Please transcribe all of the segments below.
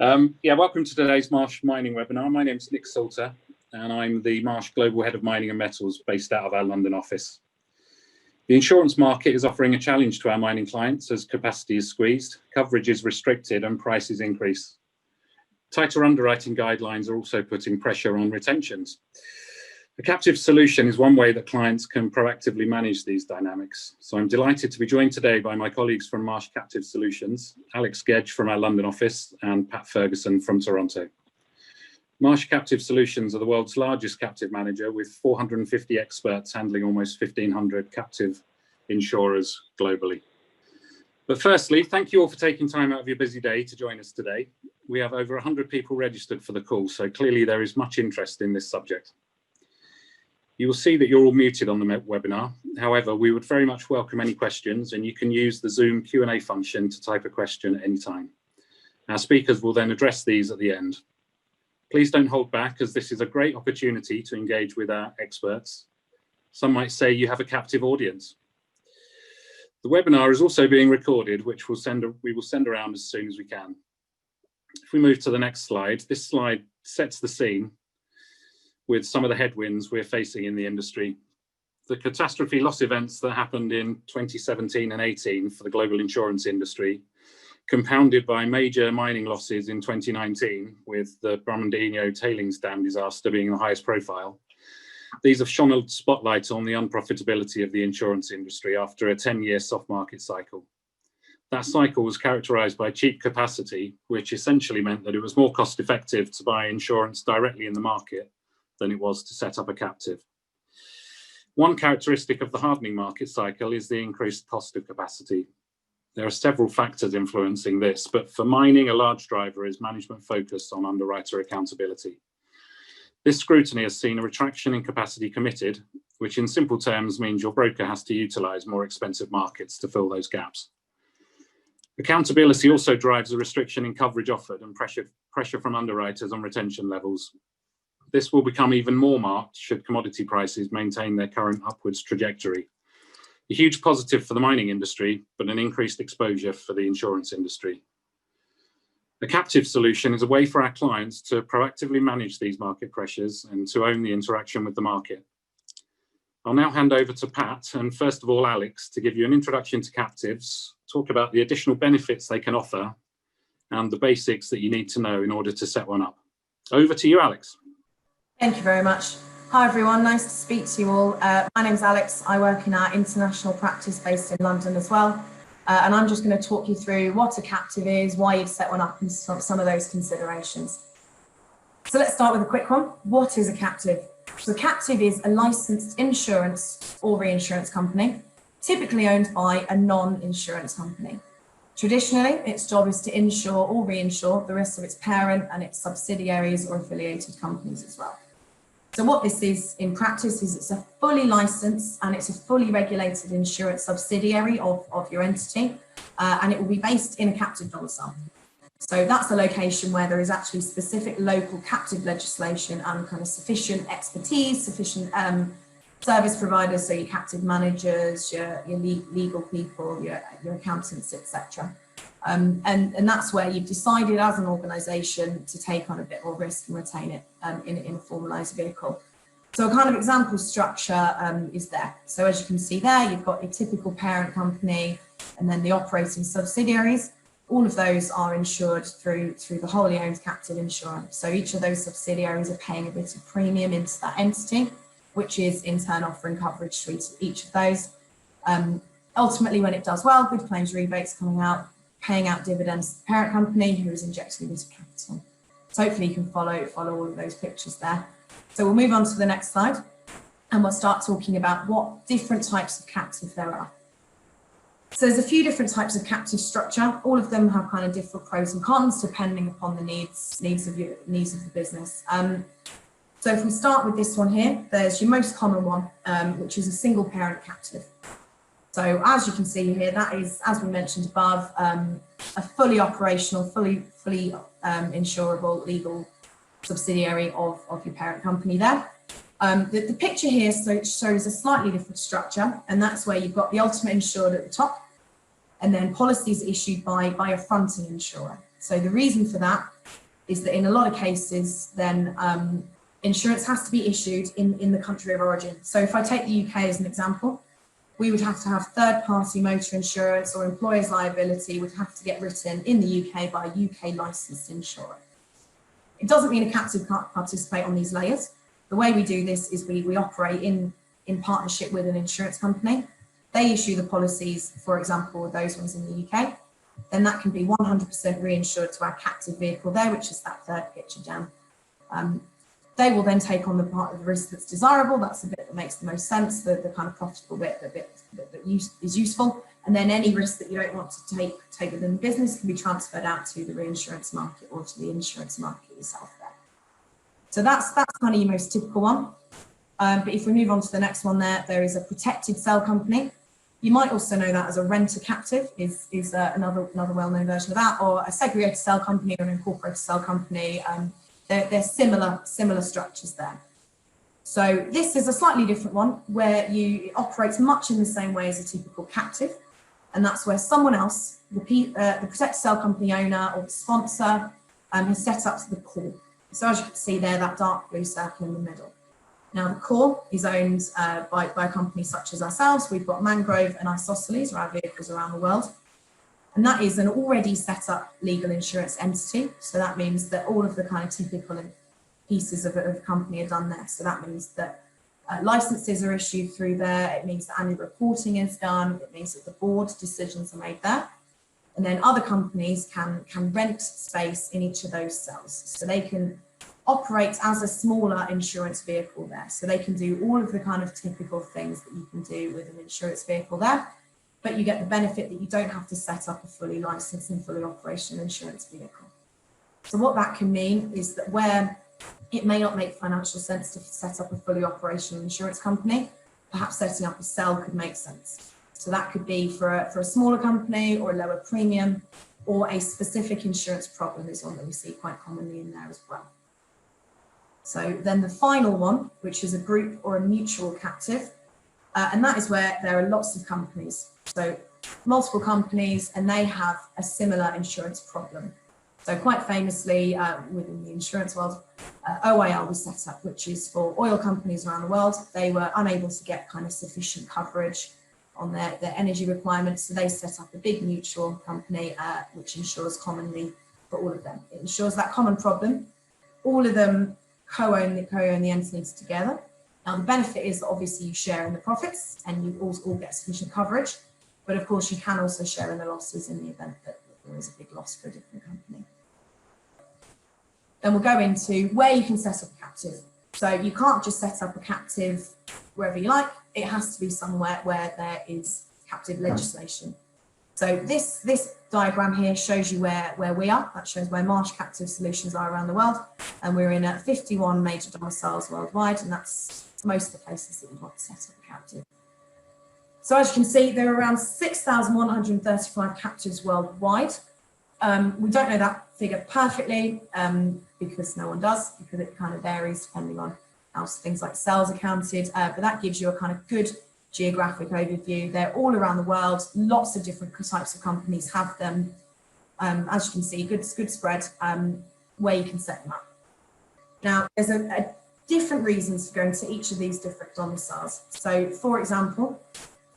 Welcome to today's Marsh Mining webinar. My name is Nick Salter, and I'm the Marsh Global Head of Mining and Metals based out of our London office. The insurance market is offering a challenge to our mining clients as capacity is squeezed, coverage is restricted, and prices increase. Tighter underwriting guidelines are also putting pressure on retentions. A captive solution is one way that clients can proactively manage these dynamics. So I'm delighted to be joined today by my colleagues from Marsh Captive Solutions, Alex Gedge from our London office and Pat Ferguson from Toronto. Marsh Captive Solutions are the world's largest captive manager with 450 experts handling almost 1,500 captive insurers globally. But firstly, thank you all for taking time out of your busy day to join us today. We have over 100 people registered for the call, so clearly there is much interest in this subject. You will see that you're all muted on the webinar. However, we would very much welcome any questions, and you can use the Zoom Q&A function to type a question at any time. Our speakers will then address these at the end. Please don't hold back, as this is a great opportunity to engage with our experts. Some might say you have a captive audience. The webinar is also being recorded, which we will send around as soon as we can. If we move to the next slide, this slide sets the scene with some of the headwinds we're facing in the industry. The catastrophe loss events that happened in 2017 and 18 for the global insurance industry, compounded by major mining losses in 2019, with the Brumadinho tailings dam disaster being the highest profile. These have shone a spotlight on the unprofitability of the insurance industry after a 10-year soft market cycle. That cycle was characterized by cheap capacity, which essentially meant that it was more cost effective to buy insurance directly in the market than it was to set up a captive. One characteristic of the hardening market cycle is the increased cost of capacity. There are several factors influencing this, but for mining, a large driver is management focus on underwriter accountability. This scrutiny has seen a retraction in capacity committed, which in simple terms means your broker has to utilize more expensive markets to fill those gaps. Accountability also drives a restriction in coverage offered and pressure from underwriters on retention levels. This will become even more marked should commodity prices maintain their current upwards trajectory. A huge positive for the mining industry, but an increased exposure for the insurance industry. A captive solution is a way for our clients to proactively manage these market pressures and to own the interaction with the market. I'll now hand over to Pat and first of all Alex to give you an introduction to captives, talk about the additional benefits they can offer and the basics that you need to know in order to set one up. Over to you, Alex. Thank you very much. Hi everyone, nice to speak to you all. My name's Alex. I work in our international practice based in London as well. And I'm just going to talk you through what a captive is, why you'd set one up and some of those considerations. So let's start with a quick one. What is a captive? So a captive is a licensed insurance or reinsurance company, typically owned by a non-insurance company. Traditionally, its job is to insure or reinsure the risks of its parent and its subsidiaries or affiliated companies as well. So what this is in practice is it's a fully licensed and it's a fully regulated insurance subsidiary of your entity, and it will be based in a captive domicile. So that's the location where there is actually specific local captive legislation and kind of sufficient expertise, sufficient service providers, so your captive managers, your legal people, your accountants, etc. And that's where you've decided as an organisation to take on a bit more risk and retain it in a formalised vehicle. So a kind of example structure is there. So as you can see there, you've got your typical parent company and then the operating subsidiaries. All of those are insured through the wholly owned captive insurance. So each of those subsidiaries are paying a bit of premium into that entity, which is in turn offering coverage to each of those. Ultimately, when it does well, good claims rebates coming out, paying out dividends to the parent company who is injecting a bit of capital. So hopefully you can follow all of those pictures there. So we'll move on to the next slide and we'll start talking about what different types of captive there are. So there's a few different types of captive structure. All of them have kind of different pros and cons depending upon the needs of the business. So if we start with this one here, there's your most common one, which is a single parent captive. So as you can see here, that is, as we mentioned above, a fully operational, fully insurable legal subsidiary of your parent company there. The picture here shows a slightly different structure, and that's where you've got the ultimate insured at the top, and then policies issued by a fronting insurer. So the reason for that is that in a lot of cases, then insurance has to be issued in the country of origin. So if I take the UK as an example, we would have to have third-party motor insurance or employer's liability would have to get written in the UK by a UK licensed insurer. It doesn't mean a captive can't participate on these layers. The way we do this is we operate in partnership with an insurance company. They issue the policies, for example, those ones in the UK. Then that can be 100% reinsured to our captive vehicle there, which is that third picture down. They will then take on the part of the risk that's desirable. That's the bit that makes the most sense, the kind of profitable bit, the bit that is useful. And then any risk that you don't want to take within the business can be transferred out to the reinsurance market or to the insurance market yourself there. So that's kind of your most typical one. But if we move on to the next one there is a protected cell company. You might also know that as a renter captive is another well-known version of that, or a segregated cell company or an incorporated cell company. They're similar structures there. So this is a slightly different one where it operates much in the same way as a typical captive. And that's where someone else, the protected cell company owner or the sponsor, has set up the core. So as you can see there, that dark blue circle in the middle. Now the core is owned by companies such as ourselves. We've got Mangrove and Isosceles, or our vehicles around the world. And that is an already set up legal insurance entity. So that means that all of the kind of typical pieces of a company are done there. So that means that licenses are issued through there. It means that annual reporting is done. It means that the board decisions are made there. And then other companies can rent space in each of those cells. So they can operate as a smaller insurance vehicle there. So they can do all of the kind of typical things that you can do with an insurance vehicle there. But you get the benefit that you don't have to set up a fully licensed and fully operational insurance vehicle. So what that can mean is that where it may not make financial sense to set up a fully operational insurance company, perhaps setting up a cell could make sense. So that could be for a smaller company or a lower premium, or a specific insurance problem is one that we see quite commonly in there as well. So then the final one, which is a group or a mutual captive, and that is where there are lots of companies. So multiple companies, and they have a similar insurance problem. So quite famously within the insurance world, OIL was set up, which is for oil companies around the world. They were unable to get kind of sufficient coverage on their energy requirements. So they set up a big mutual company, which insures commonly for all of them. It insures that common problem. All of them co-own the entities together. Now the benefit is that obviously you share in the profits and you all get sufficient coverage. But of course you can also share in the losses in the event that there is a big loss for a different company. Then we'll go into where you can set up a captive. So you can't just set up a captive wherever you like. It has to be somewhere where there is captive legislation. So this diagram here shows you where we are. That shows where Marsh Captive Solutions are around the world. And we're in 51 major domiciles worldwide, and that's most of the places that we want to set up a captive. So as you can see, there are around 6,135 captives worldwide. We don't know that figure perfectly because no one does, because it kind of varies depending on how things like cells are counted, but that gives you a kind of good geographic overview. They're all around the world. Lots of different types of companies have them. As you can see, good spread where you can set them up. Now, there's a different reasons for going to each of these different domiciles. So, for example,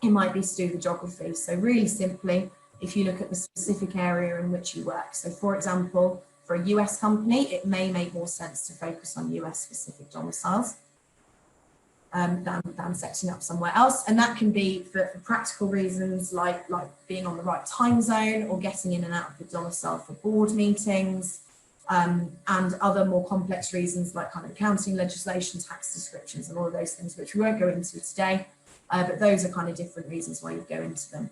it might be to do with geography. So really simply, if you look at the specific area in which you work. So for example, for a US company, it may make more sense to focus on US specific domiciles than setting up somewhere else. And that can be for practical reasons like being on the right time zone or getting in and out of the domicile for board meetings, and other more complex reasons like kind of accounting legislation, tax descriptions, and all of those things, which we won't go into today. But those are kind of different reasons why you go into them.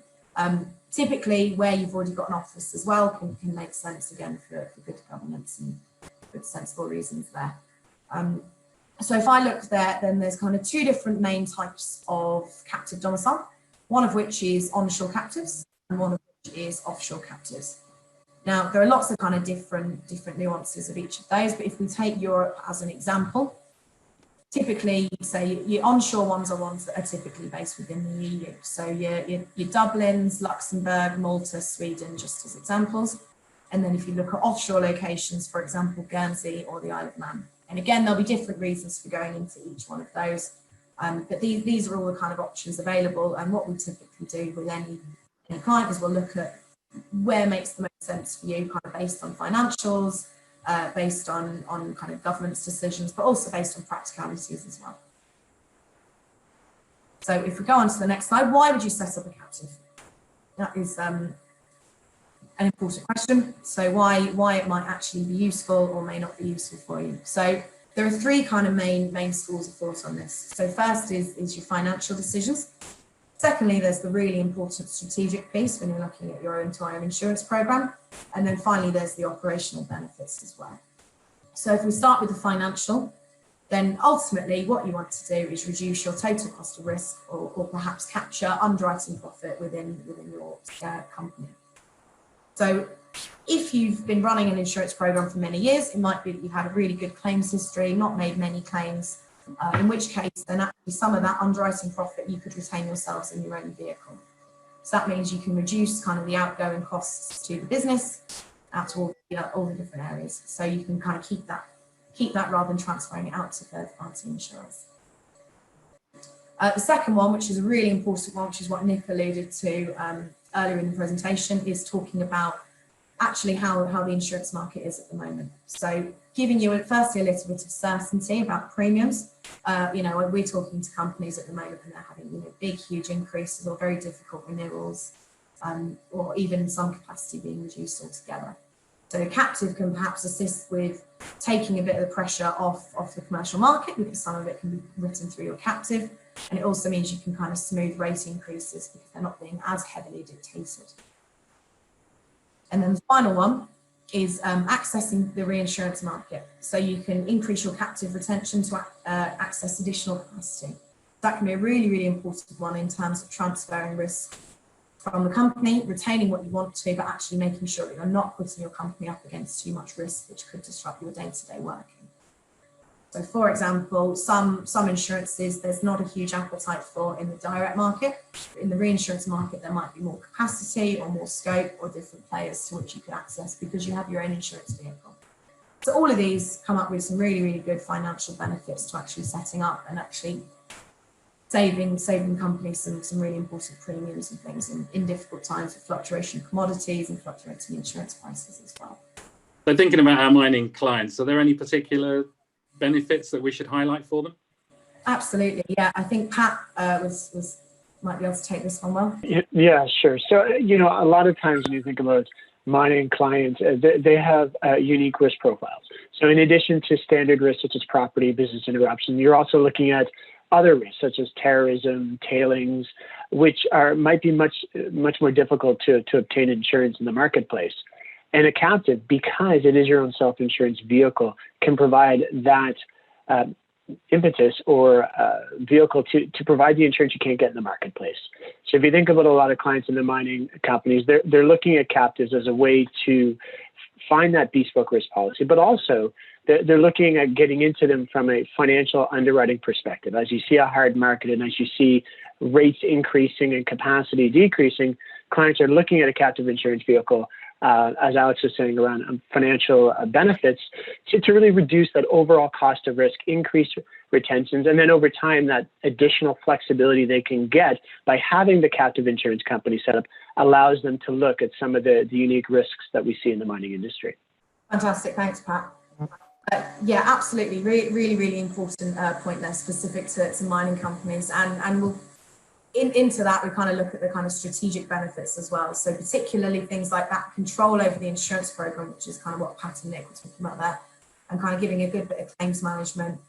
Typically, where you've already got an office as well can make sense again for good governance and good sensible reasons there. So if I look there, then there's kind of two different main types of captive domicile, one of which is onshore captives and one of which is offshore captives. Now, there are lots of kind of different nuances of each of those, but if we take Europe as an example, typically, you'd say your onshore ones are ones that are typically based within the EU. So your Dublins, Luxembourg, Malta, Sweden, just as examples. And then if you look at offshore locations, for example, Guernsey or the Isle of Man. And again, there'll be different reasons for going into each one of those. But these are all the kind of options available. And what we typically do with any client is we'll look at where makes the most sense for you, kind of based on financials, based on kind of government's decisions, but also based on practicalities as well. So if we go on to the next slide, why would you set up a captive? That is an important question. So why it might actually be useful or may not be useful for you. So there are three kind of main schools of thought on this. So first is your financial decisions. Secondly, there's the really important strategic piece when you're looking at your entire insurance program. And then finally, there's the operational benefits as well. So if we start with the financial, then ultimately what you want to do is reduce your total cost of risk or perhaps capture underwriting profit within your company. So if you've been running an insurance program for many years, it might be that you've had a really good claims history, not made many claims, in which case then actually some of that underwriting profit you could retain yourselves in your own vehicle. So that means you can reduce kind of the outgoing costs to the business out to all the different areas. So you can kind of keep that rather than transferring it out to third-party insurers. The second one, which is a really important one, which is what Nick alluded to earlier in the presentation, is talking about actually how the insurance market is at the moment. So giving you firstly a little bit of certainty about premiums. We're talking to companies at the moment and they're having big, huge increases or very difficult renewals, or even in some capacity being reduced altogether. So captive can perhaps assist with taking a bit of the pressure off the commercial market because some of it can be written through your captive. And it also means you can kind of smooth rate increases because they're not being as heavily dictated. And then the final one is accessing the reinsurance market. So you can increase your captive retention to access additional capacity. That can be a really, really important one in terms of transferring risk from the company, retaining what you want to, but actually making sure that you're not putting your company up against too much risk, which could disrupt your day-to-day working. So for example, some insurances, there's not a huge appetite for in the direct market. In the reinsurance market, there might be more capacity or more scope or different players to which you can access because you have your own insurance vehicle. So all of these come up with some really, really good financial benefits to actually setting up and actually saving companies some really important premiums and things in difficult times with fluctuation of commodities and fluctuating insurance prices as well. So thinking about our mining clients, are there any particular benefits that we should highlight for them? Absolutely, yeah. I think Pat might be able to take this one well. Yeah, sure. So, a lot of times when you think about mining clients, they have unique risk profiles. So in addition to standard risks such as property, business interruption, you're also looking at other risks such as terrorism, tailings, which might be much more difficult to obtain insurance in the marketplace. And a captive, because it is your own self-insurance vehicle, can provide that impetus or vehicle to provide the insurance you can't get in the marketplace. So if you think about a lot of clients in the mining companies, they're looking at captives as a way to find that bespoke risk policy, but also they're looking at getting into them from a financial underwriting perspective. As you see a hard market and as you see rates increasing and capacity decreasing, clients are looking at a captive insurance vehicle, as Alex was saying, around financial benefits to really reduce that overall cost of risk, increase retentions, and then over time, that additional flexibility they can get by having the captive insurance company set up allows them to look at some of the unique risks that we see in the mining industry. Fantastic, thanks, Pat. Yeah, absolutely, really important point there specific to mining companies, and we'll into that, we kind of look at the kind of strategic benefits as well. So particularly things like that control over the insurance program, which is kind of what Pat and Nick were talking about there, and kind of giving a good bit of claims management.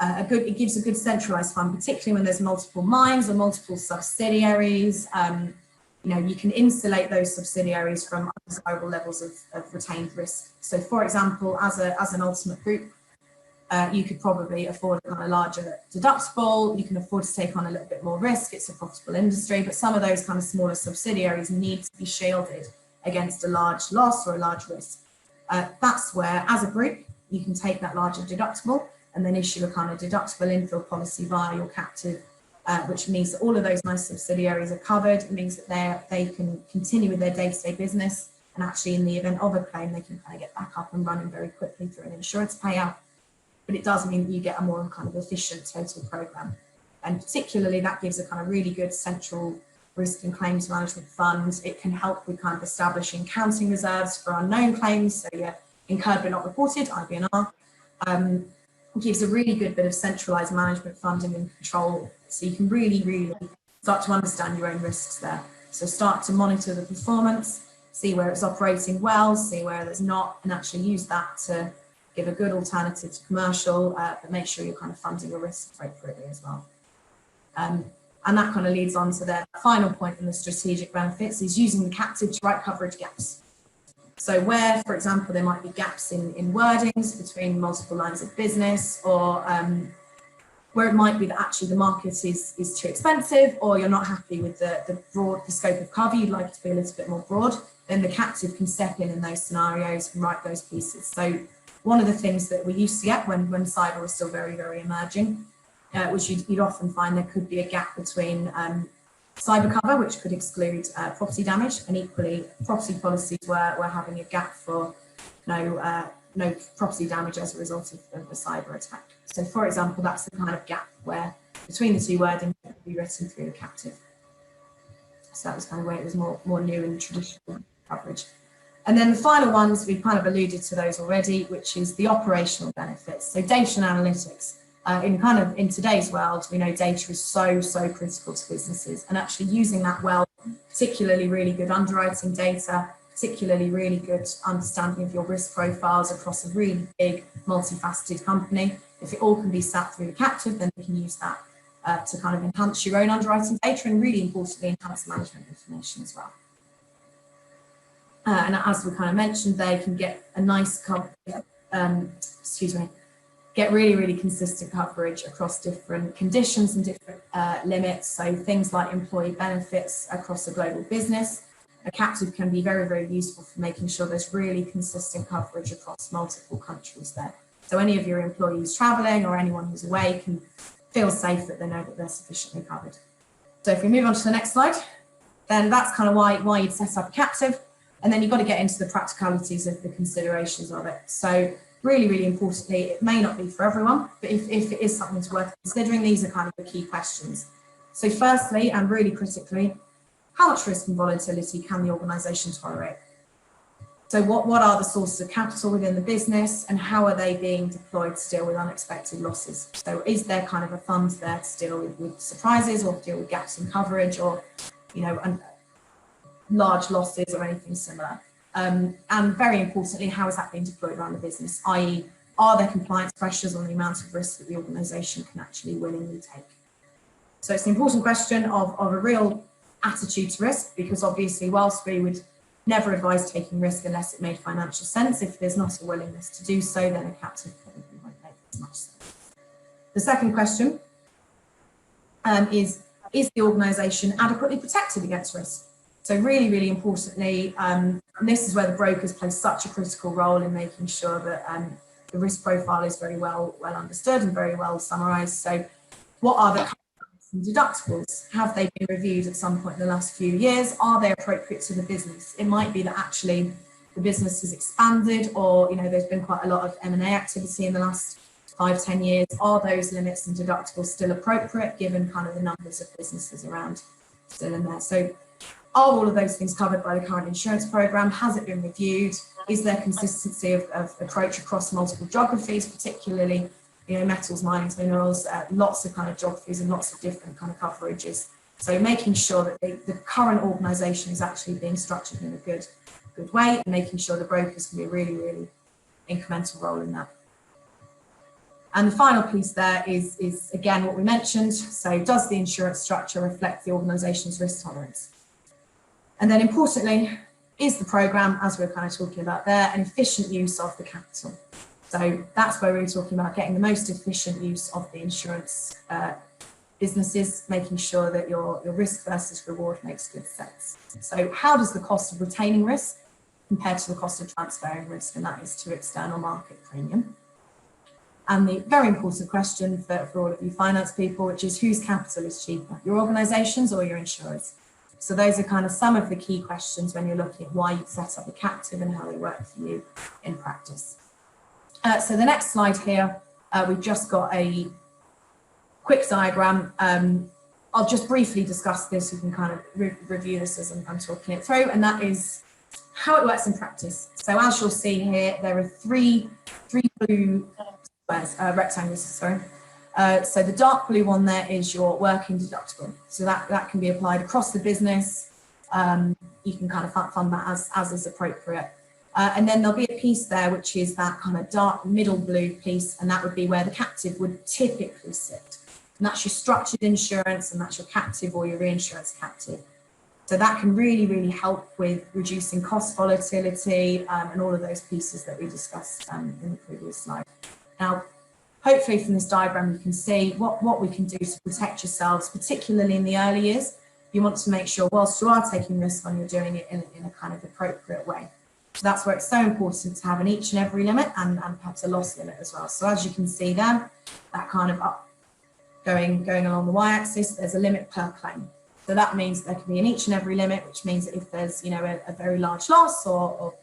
It gives a good centralized fund, particularly when there's multiple mines or multiple subsidiaries. You can insulate those subsidiaries from undesirable levels of retained risk. So for example, as an ultimate group, you could probably afford a kind of larger deductible. You can afford to take on a little bit more risk. It's a profitable industry, but some of those kind of smaller subsidiaries need to be shielded against a large loss or a large risk. That's where, as a group, you can take that larger deductible and then issue a kind of deductible infill policy via your captive, which means that all of those nice subsidiaries are covered. It means that they can continue with their day-to-day business, And actually, in the event of a claim, they can kind of get back up and running very quickly through an insurance payout. But it does mean that you get a more kind of efficient total program. And particularly that gives a kind of really good central risk and claims management fund. It can help with kind of establishing counting reserves for unknown claims. So yeah, incurred but not reported, IBNR. It gives a really good bit of centralized management funding and control. So you can really start to understand your own risks there. So start to monitor the performance, see where it's operating well, see where there's not, and actually use that to give a good alternative to commercial, but make sure you're kind of funding your risks appropriately as well. And that kind of leads on to the final point in the strategic benefits is using the captive to write coverage gaps. So where, for example, there might be gaps in wordings between multiple lines of business, or where it might be that actually the market is too expensive, or you're not happy with the scope of cover, you'd like it to be a little bit more broad, then the captive can step in those scenarios and write those pieces. So one of the things that we used to get when cyber was still very emerging, which you'd often find there could be a gap between cyber cover, which could exclude property damage, and equally property policies were having a gap for no property damage as a result of a cyber attack. So for example, that's the kind of gap where between the two wordings it could be written through the captive. So that was kind of where it was more new and traditional coverage. And then the final ones, we've kind of alluded to those already, which is the operational benefits. So data and analytics. In today's world, we know data is so critical to businesses, and actually using that well, particularly really good underwriting data, particularly really good understanding of your risk profiles across a really big multifaceted company. If it all can be sat through the captive, then you can use that to kind of enhance your own underwriting data, and really importantly, enhance management information as well. And as we kind of mentioned, they can get a nice get really consistent coverage across different conditions and different limits. So things like employee benefits across a global business. A captive can be very useful for making sure there's really consistent coverage across multiple countries there. So any of your employees traveling or anyone who's away can feel safe that they know that they're sufficiently covered. So if we move on to the next slide, then that's kind of why you'd set up a captive. And then you've got to get into the practicalities of the considerations of it. So really importantly, it may not be for everyone, but if it is something that's worth considering, these are kind of the key questions. So firstly, and really critically, how much risk and volatility can the organisation tolerate? So what are the sources of capital within the business, and how are they being deployed to deal with unexpected losses? So is there kind of a fund there to deal with surprises, or deal with gaps in coverage, or large losses or anything similar? And very importantly, how is that being deployed around the business? I.e., are there compliance pressures on the amount of risk that the organisation can actually willingly take? So it's an important question of a real attitude to risk, because obviously, whilst we would never advise taking risk unless it made financial sense, if there's not a willingness to do so, then a captive probably won't make as much sense. The second question is the organisation adequately protected against risk? So really importantly, and this is where the brokers play such a critical role in making sure that the risk profile is very well understood and very well summarised. So what are the and deductibles? Have they been reviewed at some point in the last few years? Are they appropriate to the business? It might be that actually the business has expanded, or there's been quite a lot of M&A activity in the last 5-10 years. Are those limits and deductibles still appropriate given kind of the numbers of businesses around still in there? So are all of those things covered by the current insurance program? Has it been reviewed? Is there consistency of approach across multiple geographies, particularly metals, mining, minerals, lots of kind of geographies and lots of different kind of coverages. So making sure that the current organisation is actually being structured in a good way, and making sure the brokers can be a really incremental role in that. And the final piece there is again what we mentioned. So does the insurance structure reflect the organisation's risk tolerance? And then importantly, is the programme, as we're kind of talking about there, an efficient use of the capital? So that's where we're talking about getting the most efficient use of the insurance businesses, making sure that your risk versus reward makes good sense. So how does the cost of retaining risk compare to the cost of transferring risk? And that is to external market premium. And the very important question for all of you finance people, which is whose capital is cheaper, your organisations or your insurers? So those are kind of some of the key questions when you're looking at why you set up a captive and how they work for you in practice. So the next slide here, we've just got a quick diagram. I'll just briefly discuss this. You can kind of review this as I'm talking it through, and that is how it works in practice. So as you'll see here, there are three blue squares, rectangles, sorry. So the dark blue one there is your working deductible. So that can be applied across the business. You can kind of fund that as is appropriate. And then there'll be a piece there, which is that kind of dark middle blue piece, and that would be where the captive would typically sit. And that's your structured insurance, and that's your captive or your reinsurance captive. So that can really, really help with reducing cost volatility and all of those pieces that we discussed in the previous slide. Now, hopefully from this diagram, you can see what we can do to protect yourselves, particularly in the early years. You want to make sure whilst you are taking risk on, you're doing it in a kind of appropriate way. So that's where it's so important to have an each and every limit and perhaps a loss limit as well. So as you can see there, that kind of up going along the y-axis, there's a limit per claim. So that means there can be an each and every limit, which means that if there's, you know, a very large loss or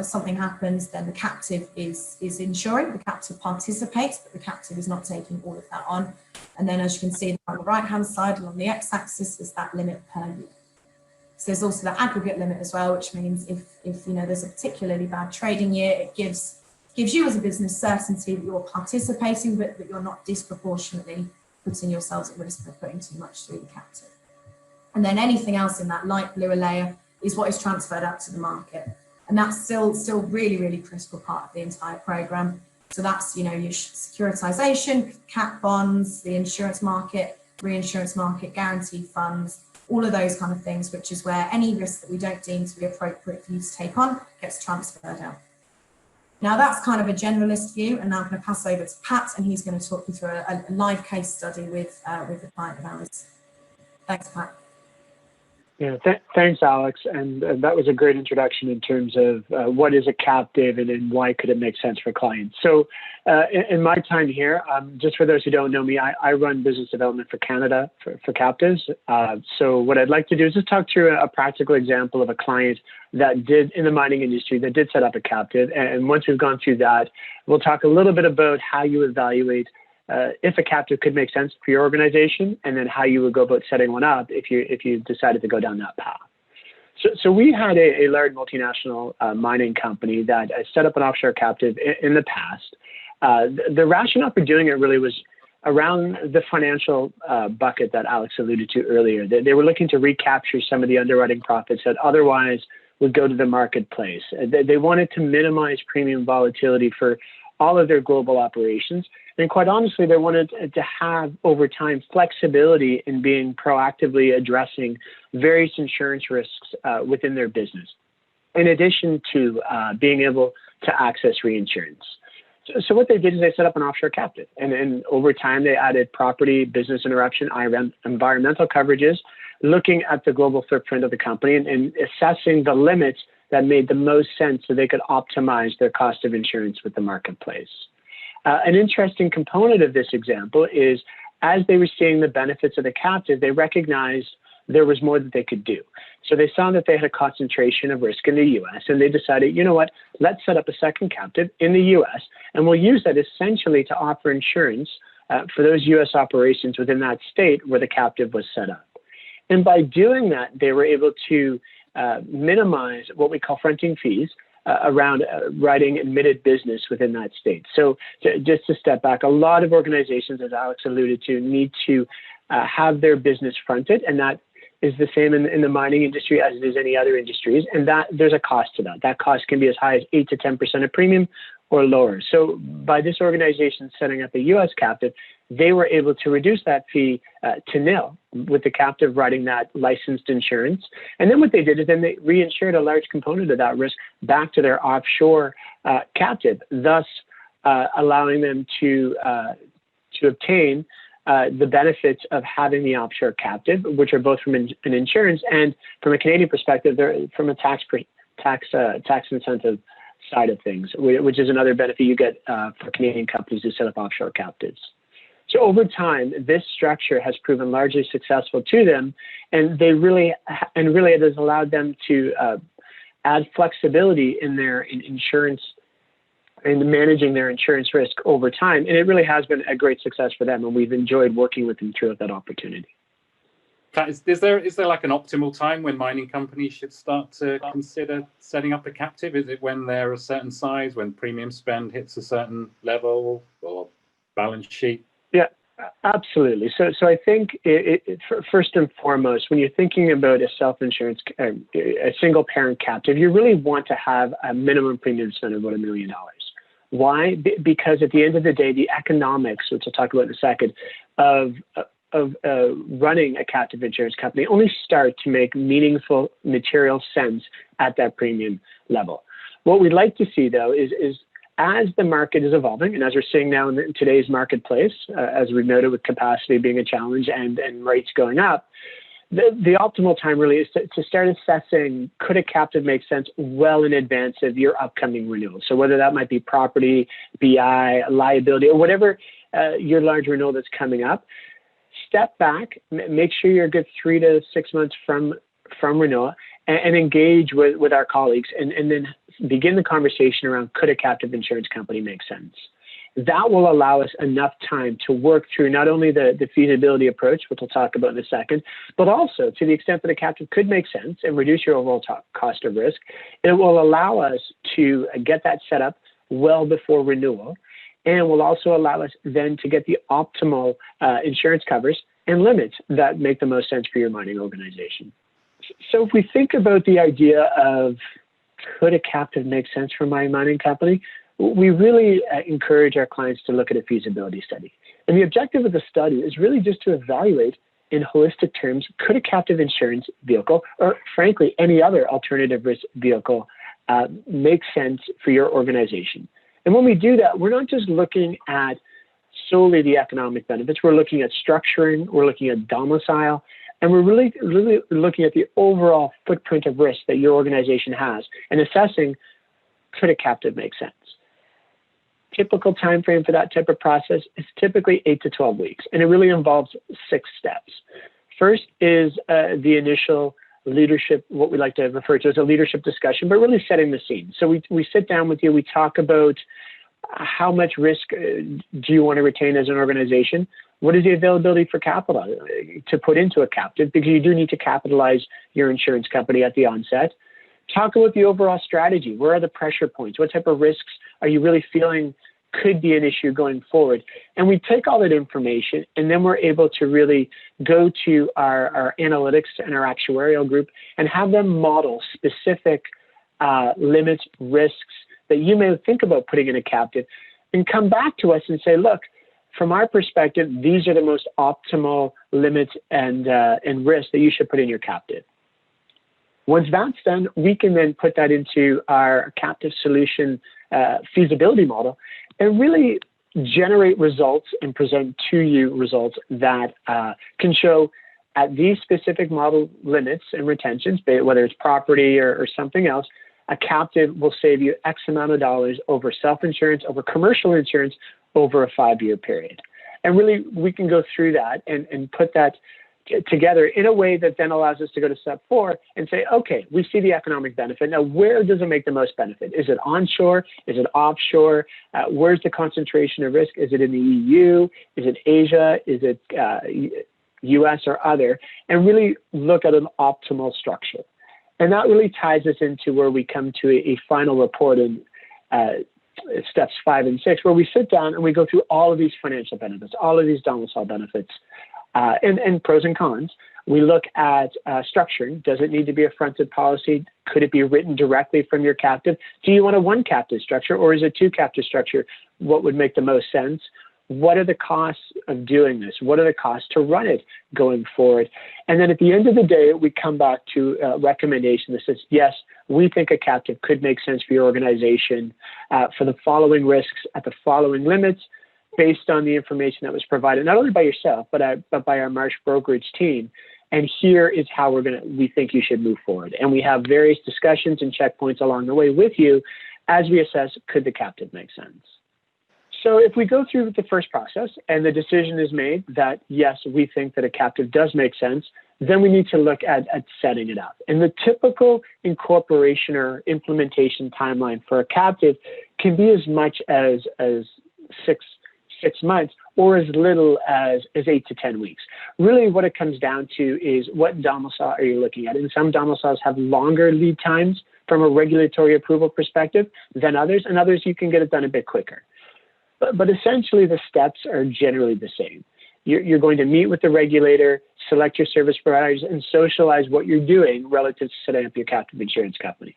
something happens, then the captive is insuring, the captive participates, but the captive is not taking all of that on. And then as you can see on the right-hand side along the x-axis is that limit per year. So there's also the aggregate limit as well, which means if you know there's a particularly bad trading year, it gives you as a business certainty that you're participating, but that you're not disproportionately putting yourselves at risk for putting too much through the captive. And then anything else in that light bluer layer is what is transferred out to the market. And that's still really, really critical part of the entire program. So that's, you know, your securitization, cat bonds, the insurance market, reinsurance market, guaranteed funds, all of those kind of things, which is where any risk that we don't deem to be appropriate for you to take on gets transferred out. Now that's kind of a generalist view, and now I'm going to pass over to Pat, and he's going to talk you through a live case study with a client of ours. Thanks, Pat. Yeah, thanks, Alex. And that was a great introduction in terms of what is a captive and why could it make sense for clients. So in my time here, just for those who don't know me, I run business development for Canada for captives. So what I'd like to do is just talk through a practical example of a client that did in the mining industry that did set up a captive. And once we've gone through that, we'll talk a little bit about how you evaluate if a captive could make sense for your organization, and then how you would go about setting one up if you decided to go down that path. So we had a large multinational mining company that set up an offshore captive in the past. The rationale for doing it really was around the financial bucket that Alex alluded to earlier. They were looking to recapture some of the underwriting profits that otherwise would go to the marketplace. They wanted to minimize premium volatility for all of their global operations. And quite honestly, they wanted to have, over time, flexibility in being proactively addressing various insurance risks within their business, in addition to being able to access reinsurance. So what they did is they set up an offshore captive. And over time, they added property, business interruption, environmental coverages, looking at the global footprint of the company and assessing the limits that made the most sense so they could optimize their cost of insurance with the marketplace. An interesting component of this example is as they were seeing the benefits of the captive, they recognized there was more that they could do. So they saw that they had a concentration of risk in the US, and they decided, you know what, let's set up a second captive in the US, and we'll use that essentially to offer insurance for those US operations within that state where the captive was set up. And by doing that, they were able to minimize what we call fronting fees around writing admitted business within that state. So just to step back, a lot of organizations, as Alex alluded to, need to have their business fronted, and that is the same in the mining industry as it is any other industries, and that there's a cost to that. That cost can be as high as 8 to 10% of premium or lower. So by this organization setting up a U.S. captive, they were able to reduce that fee to nil with the captive writing that licensed insurance. And then what they did is then they reinsured a large component of that risk back to their offshore captive, thus allowing them to obtain the benefits of having the offshore captive, which are both from an insurance and from a Canadian perspective, they're from a tax incentive side of things, which is another benefit you get for Canadian companies who set up offshore captives. So over time, this structure has proven largely successful to them, and really it has allowed them to add flexibility in their insurance and managing their insurance risk over time. And it really has been a great success for them, and we've enjoyed working with them throughout that opportunity. Is there like an optimal time when mining companies should start to consider setting up a captive? Is it when they're a certain size, when premium spend hits a certain level, or balance sheet? Yeah, absolutely. So I think first and foremost, when you're thinking about a self-insurance, a single parent captive, you really want to have a minimum premium spend of about $1 million. Why? Because at the end of the day, the economics, which I'll talk about in a second, of running a captive insurance company only start to make meaningful material sense at that premium level. What we'd like to see, though, is as the market is evolving, and as we're seeing now in today's marketplace, as we've noted with capacity being a challenge and rates going up, the optimal time really is to start assessing, could a captive make sense well in advance of your upcoming renewal? So whether that might be property, BI, liability, or whatever your large renewal that's coming up, step back, make sure you're a good 3 to 6 months from renewal, and engage with our colleagues, and then begin the conversation around, could a captive insurance company make sense? That will allow us enough time to work through not only the feasibility approach, which we'll talk about in a second, but also to the extent that a captive could make sense and reduce your overall cost of risk, it will allow us to get that set up well before renewal, and will also allow us then to get the optimal insurance covers and limits that make the most sense for your mining organization. So if we think about the idea of, could a captive make sense for my mining company, we really encourage our clients to look at a feasibility study. And the objective of the study is really just to evaluate in holistic terms, could a captive insurance vehicle, or frankly, any other alternative risk vehicle, make sense for your organization? And when we do that, we're not just looking at solely the economic benefits, we're looking at structuring, we're looking at domicile, and we're really looking at the overall footprint of risk that your organization has and assessing, could a captive make sense? Typical time frame for that type of process is typically 8 to 12 weeks, and it really involves 6 steps. First is the initial leadership, what we like to refer to as a leadership discussion, but really setting the scene. So we sit down with you, we talk about how much risk do you want to retain as an organization? What is the availability for capital to put into a captive? Because you do need to capitalize your insurance company at the onset. Talk about the overall strategy. Where are the pressure points? What type of risks are you really feeling could be an issue going forward? And we take all that information, and then we're able to really go to our analytics and our actuarial group and have them model specific limits, risks that you may think about putting in a captive, and come back to us and say, look, from our perspective, these are the most optimal limits and risks that you should put in your captive. Once that's done, we can then put that into our captive solution feasibility model and really generate results and present to you results that can show at these specific model limits and retentions, whether it's property or something else, a captive will save you X amount of dollars over self-insurance, over commercial insurance, over a 5-year period. And really, we can go through that and put that together in a way that then allows us to go to step 4 and say, okay, we see the economic benefit. Now, where does it make the most benefit? Is it onshore? Is it offshore? Where's the concentration of risk? Is it in the EU? Is it Asia? Is it US or other? And really look at an optimal structure. And that really ties us into where we come to a final report in steps 5 and 6, where we sit down and we go through all of these financial benefits, all of these domicile benefits, and pros and cons. We look at structuring. Does it need to be a fronted policy? Could it be written directly from your captive? Do you want a 1 captive structure, or is it 2 captive structure? What would make the most sense? What are the costs of doing this? What are the costs to run it going forward? And then at the end of the day, we come back to a recommendation that says, yes, we think a captive could make sense for your organization for the following risks at the following limits, based on the information that was provided, not only by yourself, but by our Marsh brokerage team. And here is how we think you should move forward. And we have various discussions and checkpoints along the way with you as we assess, could the captive make sense? So if we go through the first process and the decision is made that, yes, we think that a captive does make sense, then we need to look at setting it up. And the typical incorporation or implementation timeline for a captive can be as much as six months or as little as 8 to 10 weeks. Really what it comes down to is what domicile are you looking at? And some domiciles have longer lead times from a regulatory approval perspective than others, and others you can get it done a bit quicker. But essentially the steps are generally the same. You're going to meet with the regulator, select your service providers, and socialize what you're doing relative to setting up your captive insurance company.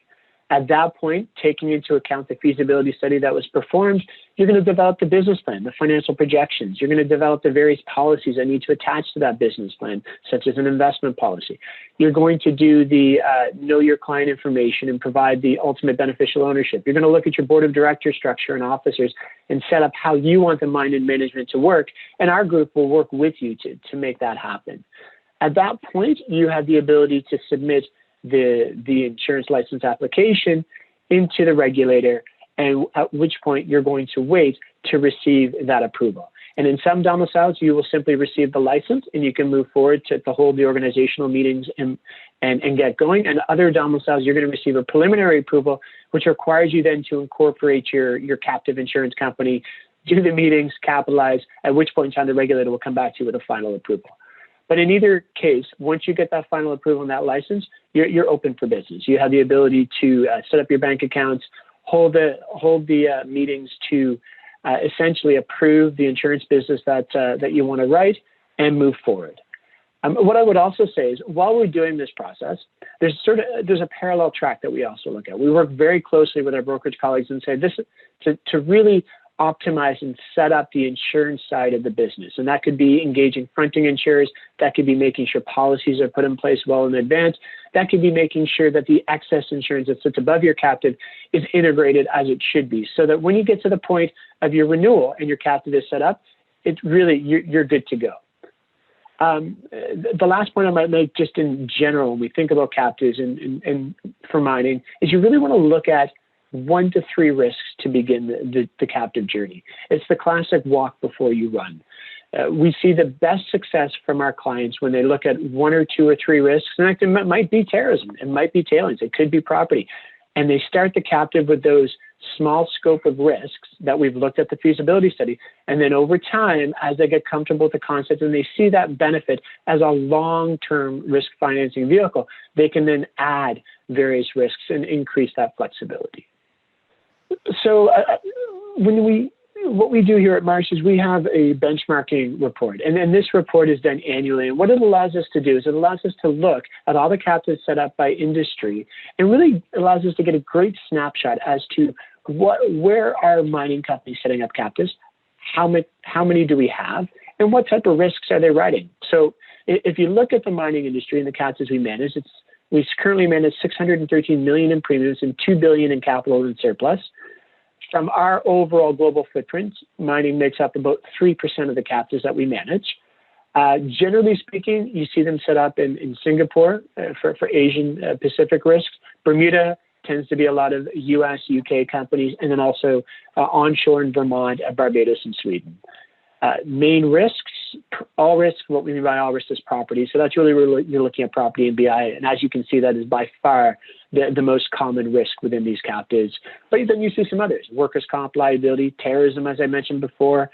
At that point, taking into account the feasibility study that was performed, you're going to develop the business plan, the financial projections. You're going to develop the various policies that need to attach to that business plan, such as an investment policy. You're going to do the know your client information and provide the ultimate beneficial ownership. You're going to look at your board of directors structure and officers and set up how you want the mind and management to work. And our group will work with you to make that happen. At that point, you have the ability to submit the insurance license application into the regulator, and at which point you're going to wait to receive that approval. And in some domiciles, you will simply receive the license and you can move forward to hold the organizational meetings and get going. And other domiciles, you're going to receive a preliminary approval, which requires you then to incorporate your captive insurance company, do the meetings, capitalize, at which point in time the regulator will come back to you with a final approval. But in either case, once you get that final approval and that license, you're open for business. You have the ability to set up your bank accounts, hold the meetings to essentially approve the insurance business that you want to write and move forward. What I would also say is, while we're doing this process, there's a parallel track that we also look at. We work very closely with our brokerage colleagues and say this to really optimize and set up the insurance side of the business. And that could be engaging fronting insurers. That could be making sure policies are put in place well in advance. That could be making sure that the excess insurance that sits above your captive is integrated as it should be, so that when you get to the point of your renewal and your captive is set up, it's really, you're good to go. The last point I might make just in general, when we think about captives and for mining, is you really want to look at 1 to 3 risks to begin the captive journey. It's the classic walk before you run. We see the best success from our clients when they look at 1 or 2 or 3 risks. In fact, it might be terrorism, it might be tailings, it could be property. And they start the captive with those small scope of risks that we've looked at the feasibility study. And then over time, as they get comfortable with the concept and they see that benefit as a long-term risk financing vehicle, they can then add various risks and increase that flexibility. So what we do here at Marsh is we have a benchmarking report, and this report is done annually. And what it allows us to do is it allows us to look at all the captives set up by industry, and really allows us to get a great snapshot as to where are mining companies setting up captives, how many do we have, and what type of risks are they writing. So if you look at the mining industry and the captives we manage, we currently manage $613 million in premiums and $2 billion in capital and surplus. From our overall global footprint, mining makes up about 3% of the captives that we manage. Generally speaking, you see them set up in Singapore for Asian Pacific risks. Bermuda tends to be a lot of US, UK companies, and then also onshore in Vermont, Barbados, and Sweden. Main risks, all risks, what we mean by all risks is property. So that's really where you're looking at property and BI. And as you can see, that is by far the most common risk within these captives. But then you see some others: workers' comp, liability, terrorism, as I mentioned before,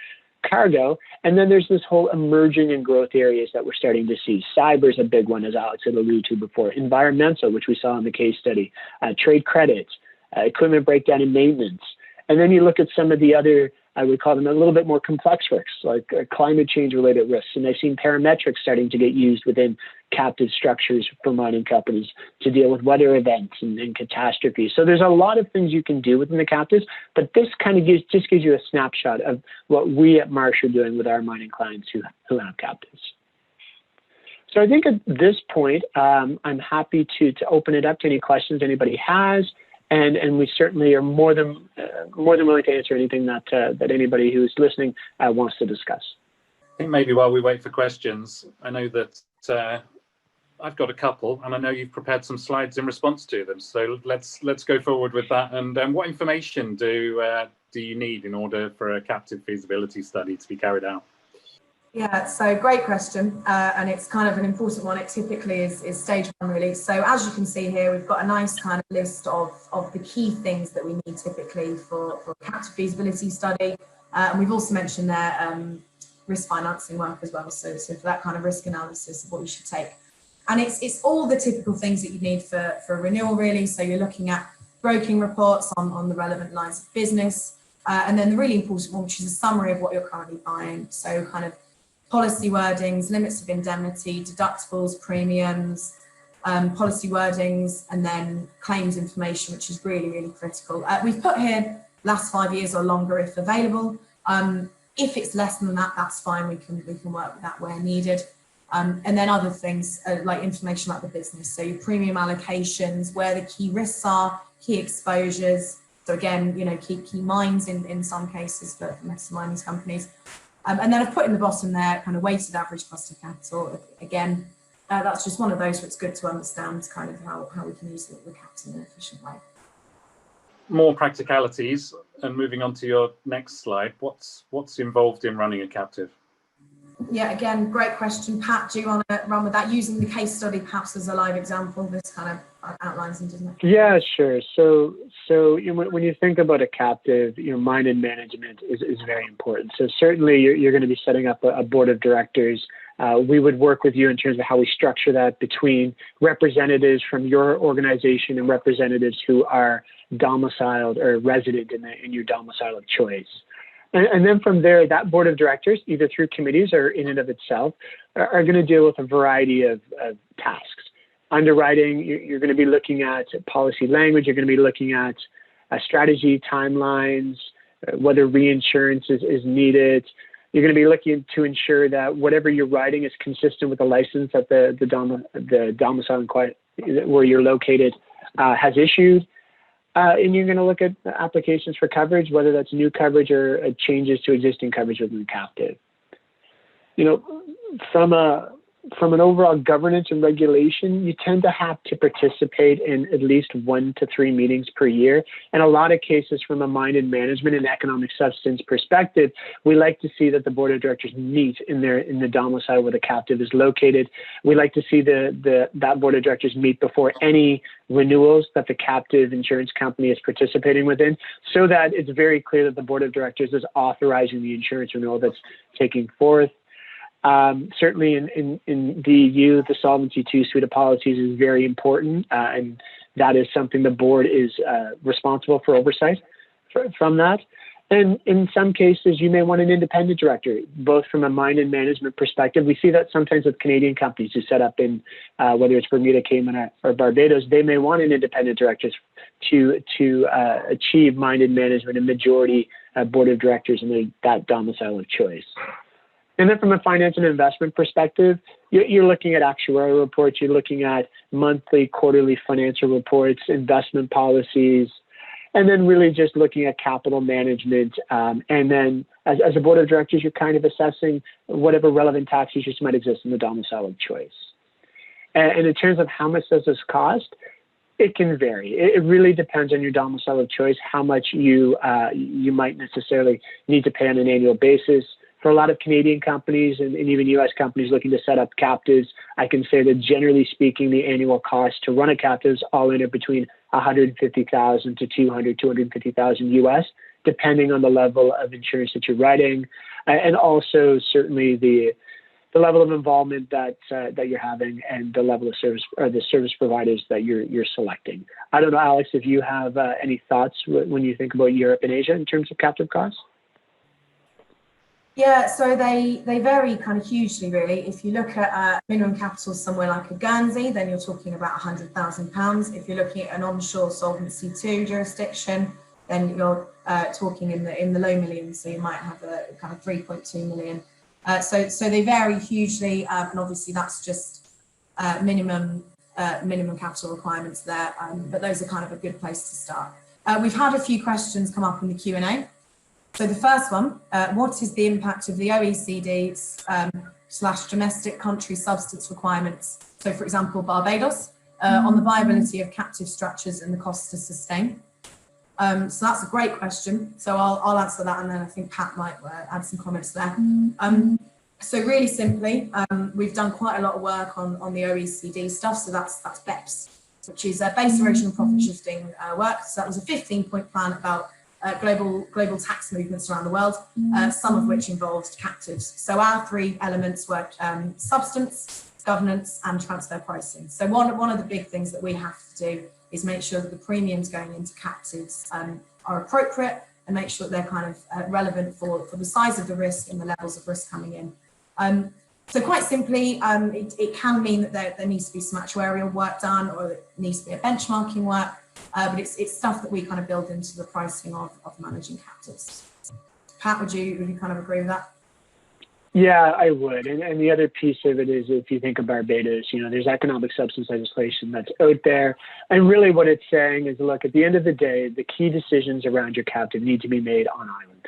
cargo. And then there's this whole emerging and growth areas that we're starting to see. Cyber is a big one, as Alex had alluded to before. Environmental, which we saw in the case study. Trade credits, equipment breakdown and maintenance. And then you look at some of the other, I would call them a little bit more complex risks, like climate change related risks. And I've seen parametrics starting to get used within captive structures for mining companies to deal with weather events and catastrophes. So there's a lot of things you can do within the captives, but this kind of gives you a snapshot of what we at Marsh are doing with our mining clients who have captives. So I think at this point, I'm happy to open it up to any questions anybody has. And we certainly are more than willing to answer anything that anybody who's listening wants to discuss. I think maybe while we wait for questions, I know that I've got a couple, and I know you've prepared some slides in response to them. So let's go forward with that. And what information do do you need in order for a captive feasibility study to be carried out? Yeah, so great question, and it's kind of an important one. It typically is stage one, really. So as you can see here, we've got a nice kind of list of the key things that we need typically for a captive feasibility study. And we've also mentioned there risk financing work as well. So for that kind of risk analysis of what you should take. And it's all the typical things that you need for a renewal, really. So you're looking at broking reports on the relevant lines of business. And then the really important one, which is a summary of what you're currently buying. So kind of policy wordings, limits of indemnity, deductibles, premiums, policy wordings, and then claims information, which is really, really critical. We've put here last 5 years or longer if available. If it's less than that, that's fine. We can work with that where needed. And then other things like information about the business. So your premium allocations, where the key risks are, key exposures. So again, you know, key mines in some cases for metals mining companies. And then I've put in the bottom there kind of weighted average cost of capital. Again, that's just one of those where it's good to understand kind of how we can use the capital in an efficient way. More practicalities, and moving on to your next slide, what's involved in running a captive? Yeah, again, great question. Pat, do you want to run with that? Using the case study perhaps as a live example, this kind of outlines them, doesn't it? Yeah, sure. So when you think about a captive, mine and management is very important. So certainly you're going to be setting up a board of directors. We would work with you in terms of how we structure that between representatives from your organization and representatives who are domiciled or resident in your domicile of choice. And then from there, that board of directors, either through committees or in and of itself, are going to deal with a variety of tasks. Underwriting, you're going to be looking at policy language, you're going to be looking at strategy, timelines, whether reinsurance is needed. You're going to be looking to ensure that whatever you're writing is consistent with the license that the domicile where you're located has issued. And you're going to look at applications for coverage, whether that's new coverage or changes to existing coverage within the captive. From an overall governance and regulation, you tend to have to participate in at least 1 to 3 meetings per year. In a lot of cases, from a mine and management and economic substance perspective, we like to see that the board of directors meet in the domicile where the captive is located. We like to see that board of directors meet before any renewals that the captive insurance company is participating within, so that it's very clear that the board of directors is authorizing the insurance renewal that's taking forth. Certainly in the EU, the Solvency II suite of policies is very important, and that is something the board is responsible for oversight from that. And in some cases, you may want an independent director, both from a mine and management perspective. We see that sometimes with Canadian companies who set up in, whether it's Bermuda, Cayman, or Barbados, they may want an independent director to achieve mine and management and majority board of directors in that domicile of choice. And then from a finance and investment perspective, you're looking at actuarial reports, you're looking at monthly, quarterly financial reports, investment policies, and then really just looking at capital management. And then as a board of directors, you're kind of assessing whatever relevant tax issues might exist in the domicile of choice. And in terms of how much does this cost, it can vary. It really depends on your domicile of choice, how much you might necessarily need to pay on an annual basis. For a lot of Canadian companies and even U.S. companies looking to set up captives, I can say that generally speaking, the annual cost to run a captive is all in between $150,000 to $250,000 US, depending on the level of insurance that you're writing, and also certainly the level of involvement that you're having and the level of service or the service providers that you're selecting. I don't know, Alex, if you have any thoughts when you think about Europe and Asia in terms of captive costs. Yeah, so they vary kind of hugely, really. If you look at minimum capital somewhere like a Guernsey, then you're talking about £100,000. If you're looking at an onshore Solvency II jurisdiction, then you're talking in the low millions. So you might have a kind of 3.2 million. So they vary hugely, and obviously that's just minimum capital requirements there. But those are kind of a good place to start. We've had a few questions come up in the Q&A. So the first one, what is the impact of the OECD / domestic country substance requirements? So for example, Barbados, on the viability of captive structures and the cost to sustain. So that's a great question. So I'll answer that, and then I think Pat might add some comments there. So really simply, we've done quite a lot of work on the OECD stuff. So that's BEPS, which is base erosion and profit shifting work. So that was a 15-point plan about global tax movements around the world, some of which involved captives. So our three elements were substance, governance, and transfer pricing. So one of the big things that we have to do is make sure that the premiums going into captives are appropriate, and make sure that they're kind of relevant for the size of the risk and the levels of risk coming in. So quite simply, it can mean that there needs to be some actuarial work done, or it needs to be a benchmarking work, but it's stuff that we kind of build into the pricing of managing captives. Pat, would you kind of agree with that? Yeah, I would. And the other piece of it is, if you think of Barbados, there's economic substance legislation that's out there. And really what it's saying is, look, at the end of the day, the key decisions around your captive need to be made on island.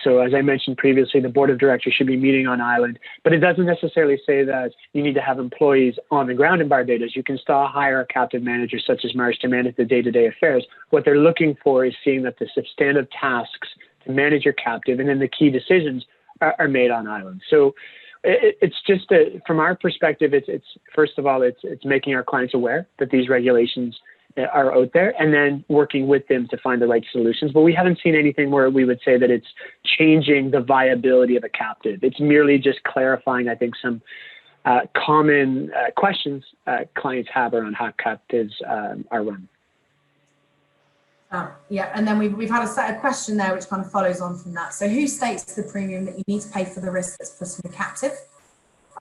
So as I mentioned previously, the board of directors should be meeting on island, but it doesn't necessarily say that you need to have employees on the ground in Barbados. You can still hire a captive manager such as Marsh to manage the day-to-day affairs. What they're looking for is seeing that the substantive tasks to manage your captive and then the key decisions are made on island. So it's just from our perspective, it's first of all, it's making our clients aware that these regulations are out there, and then working with them to find the right solutions. But we haven't seen anything where we would say that it's changing the viability of a captive. It's merely just clarifying, I think, some common questions clients have around how captives are run. Yeah, and then we've had a question there which kind of follows on from that. So who states the premium that you need to pay for the risk that's put in the captive?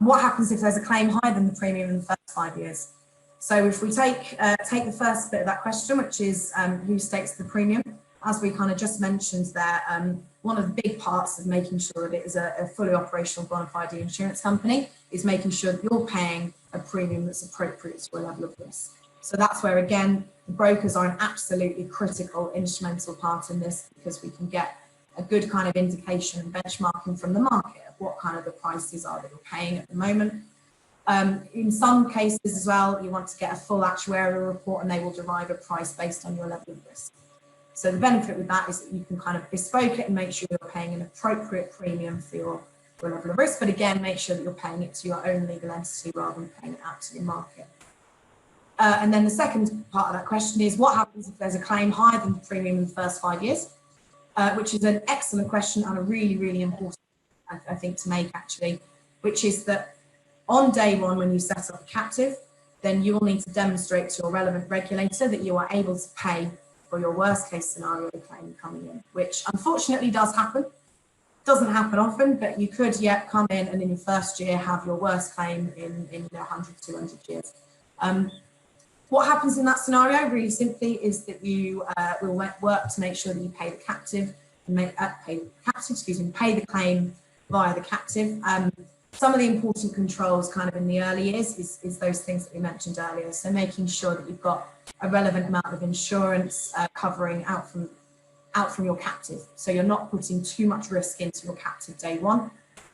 And what happens if there's a claim higher than the premium in the first 5 years? So if we take the first bit of that question, which is who states the premium, as we kind of just mentioned there, one of the big parts of making sure that it is a fully operational bona fide insurance company is making sure that you're paying a premium that's appropriate to your level of risk. So that's where, again, the brokers are an absolutely critical, instrumental part in this, because we can get a good kind of indication and benchmarking from the market of what kind of the prices are that you're paying at the moment. In some cases as well, you want to get a full actuarial report, and they will derive a price based on your level of risk. So the benefit with that is that you can kind of bespoke it and make sure you're paying an appropriate premium for your level of risk, but again, make sure that you're paying it to your own legal entity rather than paying it out to the market. And then the second part of that question is, what happens if there's a claim higher than the premium in the first 5 years? Which is an excellent question, and a really, really important, I think, to make actually, which is that on day one, when you set up a captive, then you will need to demonstrate to your relevant regulator that you are able to pay for your worst case scenario claim coming in, which unfortunately does happen. Doesn't happen often, but you could yet come in and in your first year have your worst claim in 100, 200 years. What happens in that scenario, really simply, is that you will work to make sure that you pay the captive, and pay the claim via the captive. Some of the important controls kind of in the early years is those things that we mentioned earlier. So making sure that you've got a relevant amount of insurance covering out from your captive. So you're not putting too much risk into your captive day one,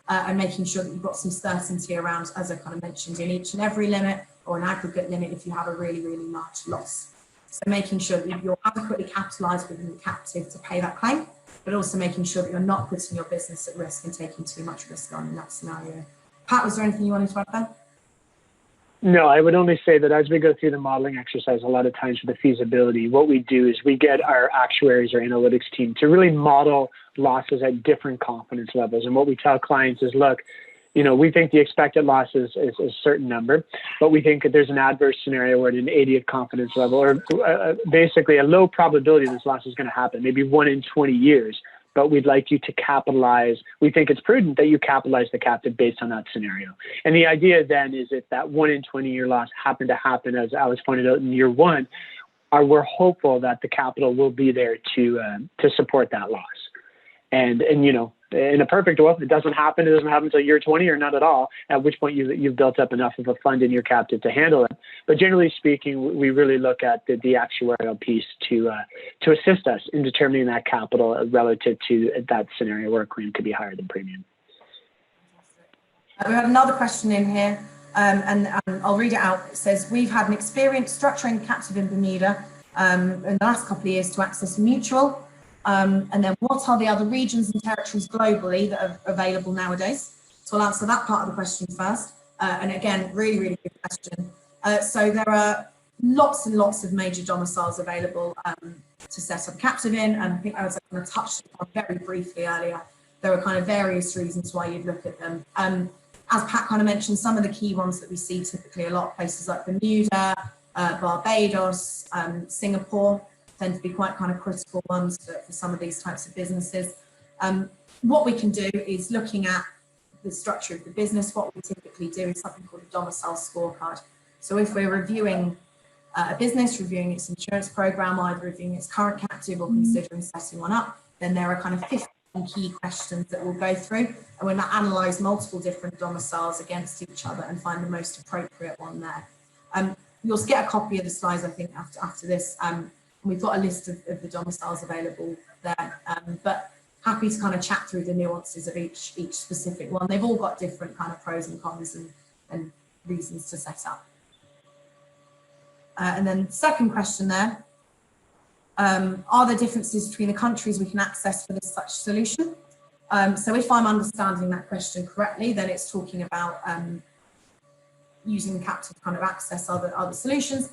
and making sure that you've got some certainty around, as I kind of mentioned, in each and every limit, or an aggregate limit if you have a really, really large loss. So making sure that you're adequately capitalised within the captive to pay that claim, but also making sure that you're not putting your business at risk and taking too much risk on in that scenario. Pat, was there anything you wanted to add there? No, I would only say that as we go through the modeling exercise, a lot of times for the feasibility, what we do is we get our actuaries or analytics team to really model losses at different confidence levels. And what we tell clients is, look, we think the expected loss is a certain number, but we think that there's an adverse scenario where at an 80th confidence level, or basically a low probability this loss is going to happen, maybe 1 in 20 years. But we'd like you to capitalize. We think it's prudent that you capitalize the captive based on that scenario. And the idea then is, if that 1 in 20 year loss happened to happen, as Alex pointed out, in year one, we're hopeful that the capital will be there to support that loss. And in a perfect world, if it doesn't happen until year 20 or not at all, at which point you've built up enough of a fund in your captive to handle it. But generally speaking, we really look at the actuarial piece to assist us in determining that capital relative to that scenario where a claim could be higher than premium. We have another question in here, and I'll read it out. It says, we've had an experience structuring captive in Bermuda in the last couple of years to access a mutual? And then what are the other regions and territories globally that are available nowadays? So I'll answer that part of the question first. And again, really, really good question. So there are lots and lots of major domiciles available to set up captive in. And I think as I kind of touched on very briefly earlier, there are kind of various reasons why you'd look at them. As Pat kind of mentioned, some of the key ones that we see typically a lot, places like Bermuda, Barbados, Singapore, tend to be quite kind of critical ones for some of these types of businesses. What we can do is looking at the structure of the business. What we typically do is something called a domicile scorecard. So if we're reviewing a business, reviewing its insurance program, either reviewing its current captive or considering setting one up, then there are kind of 15 key questions that we'll go through, and we'll analyse multiple different domiciles against each other and find the most appropriate one there. You'll get a copy of the slides, I think, after this. We've got a list of the domiciles available there, but happy to kind of chat through the nuances of each specific one. They've all got different kind of pros and cons and reasons to set up. And then second question there, are there differences between the countries we can access for this such solution? So if I'm understanding that question correctly, then it's talking about using captive to kind of access other solutions.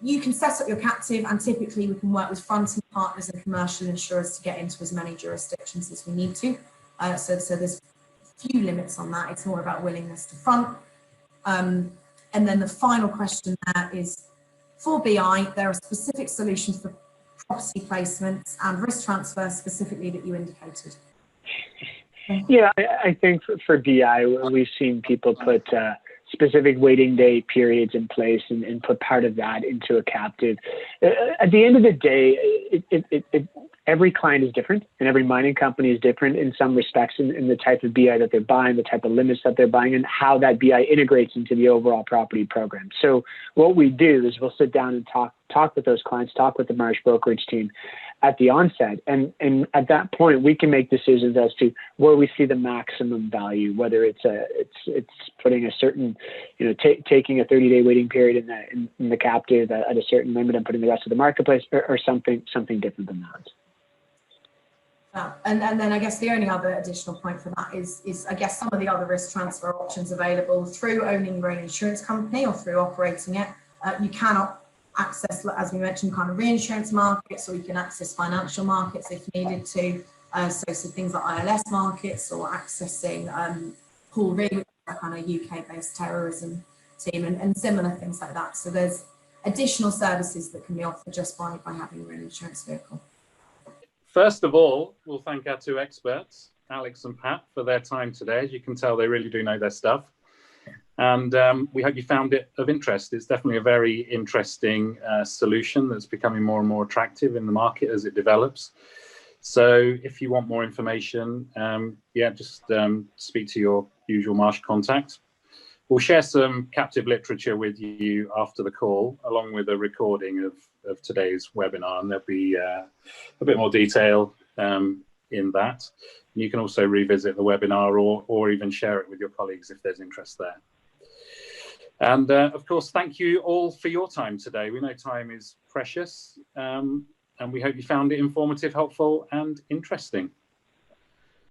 You can set up your captive, and typically we can work with fronting partners and commercial insurers to get into as many jurisdictions as we need to. So there's few limits on that. It's more about willingness to front. And then the final question there is, for BI, there are specific solutions for property placements and risk transfer specifically that you indicated. Yeah, I think for BI, we've seen people put specific waiting day periods in place and put part of that into a captive. At the end of the day, every client is different and every mining company is different in some respects in the type of BI that they're buying, the type of limits that they're buying, and how that BI integrates into the overall property program. So what we do is we'll sit down and talk with those clients, talk with the Marsh brokerage team at the onset. And at that point, we can make decisions as to where we see the maximum value, whether it's putting a certain, taking a 30-day waiting period in the captive at a certain limit and putting the rest of the marketplace or something different than that. And then I guess the only other additional point for that is I guess some of the other risk transfer options available through owning your own insurance company or through operating it. You cannot access, as we mentioned, kind of reinsurance markets, or you can access financial markets if needed to. So things like ILS markets or accessing Pool Re, which is a kind of UK-based terrorism team, and similar things like that. So there's additional services that can be offered just by having your own insurance vehicle. First of all, we'll thank our two experts, Alex and Pat, for their time today. As you can tell, they really do know their stuff. And we hope you found it of interest. It's definitely a very interesting solution that's becoming more and more attractive in the market as it develops. So if you want more information, just speak to your usual Marsh contact. We'll share some captive literature with you after the call, along with a recording of today's webinar, and there'll be a bit more detail in that. You can also revisit the webinar or even share it with your colleagues if there's interest there. And of course, thank you all for your time today. We know time is precious, and we hope you found it informative, helpful, and interesting.